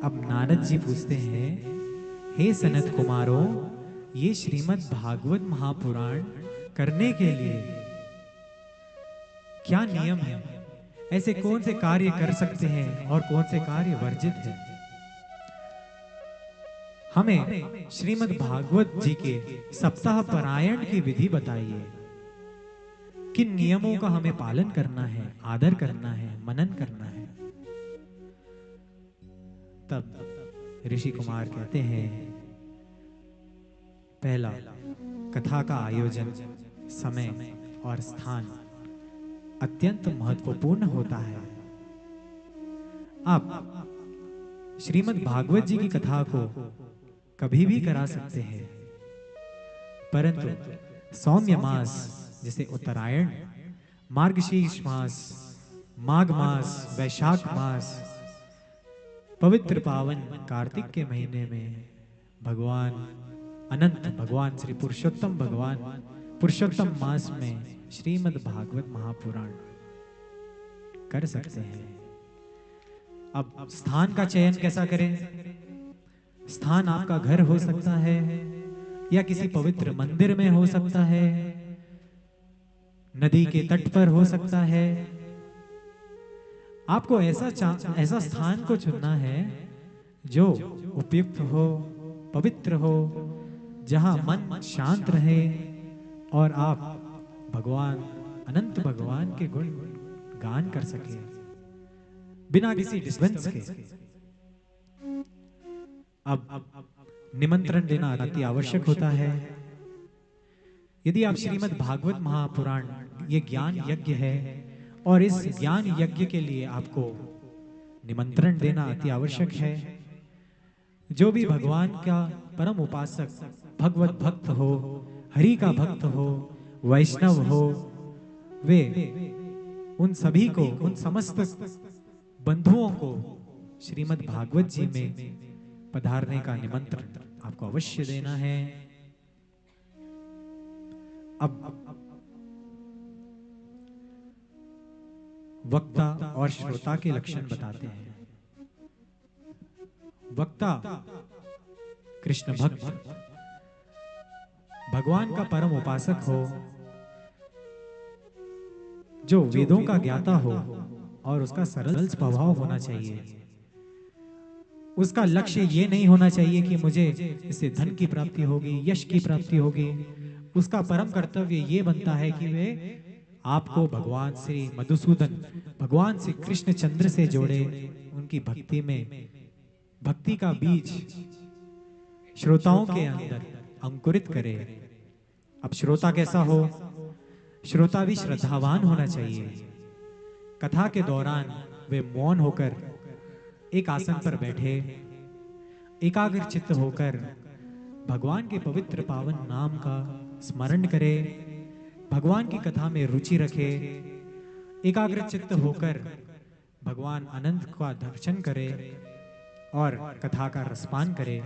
अब नारद जी पूछते हैं, हे सनत कुमारों, ये श्रीमद् भागवत महापुराण करने के लिए क्या नियम है? ऐसे कौन से कार्य कर सकते हैं और कौन से कार्य वर्जित है? हमें श्रीमद् भागवत जी के सप्ताह पारायण की विधि बताइए। किन नियमों का हमें पालन करना है, आदर करना है, मनन करना है? तब ऋषि कुमार कहते हैं, पहला, कथा का आयोजन, समय और स्थान अत्यंत महत्वपूर्ण होता है। आप श्रीमद् भागवत जी की कथा को कभी भी करा सकते हैं, परंतु सौम्य मास जैसे उत्तरायण, मार्गशीर्ष मास, माघ मास, वैशाख मास, पवित्र पावन कार्तिक के महीने में भगवान अनंत, भगवान श्री पुरुषोत्तम भगवान पुरुषोत्तम मास में श्रीमद् भागवत महापुराण कर सकते हैं। अब स्थान का चयन कैसा करें? स्थान आपका घर हो सकता है या किसी पवित्र मंदिर में हो सकता है, नदी के तट पर हो सकता है। आपको ऐसा स्थान को चुनना है जो उपयुक्त हो, पवित्र हो, जहां मन शांत रहे और आप भगवान अनंत भगवान के गुण गान कर सके बिना किसी डिस्टर्बेंस के। अब निमंत्रण देना अति आवश्यक होता है। यदि आप श्रीमद् भागवत महापुराण, ये ज्ञान यज्ञ है और इस ज्ञान यज्ञ के लिए आपको निमंत्रण देना अति आवश्यक है। जो भी भगवान का परम उपासक, भगवत भक्त हो, हरि का भक्त हो, वैष्णव हो, वे उन सभी को, उन समस्त बंधुओं को श्रीमद् भागवत जी में पधारने का निमंत्रण आपको अवश्य देना है। अब वक्ता और श्रोता के लक्षण बताते हैं। वक्ता कृष्ण भक्त, भगवान का परम उपासक हो, जो वेदों का ज्ञाता हो और उसका सरल स्वभाव होना चाहिए। उसका लक्ष्य ये नहीं होना चाहिए कि मुझे इससे धन की प्राप्ति होगी, यश की प्राप्ति होगी। उसका परम कर्तव्य ये बनता है कि वे आपको भगवान श्री मधुसूदन, भगवान श्री कृष्ण चंद्र से जोड़े, उनकी भक्ति में भक्ति का बीज श्रोताओं के अंदर अंकुरित करे। अब श्रोता कैसा हो? श्रोता भी श्रद्धावान होना चाहिए। कथा के दौरान वे मौन होकर एक आसन पर बैठे, एकाग्र चित्त होकर भगवान के पवित्र पावन नाम का स्मरण करे, भगवान की कथा में रुचि रखे, एकाग्र चित्त होकर भगवान अनंत का दर्शन करे और कथा का रसपान करे।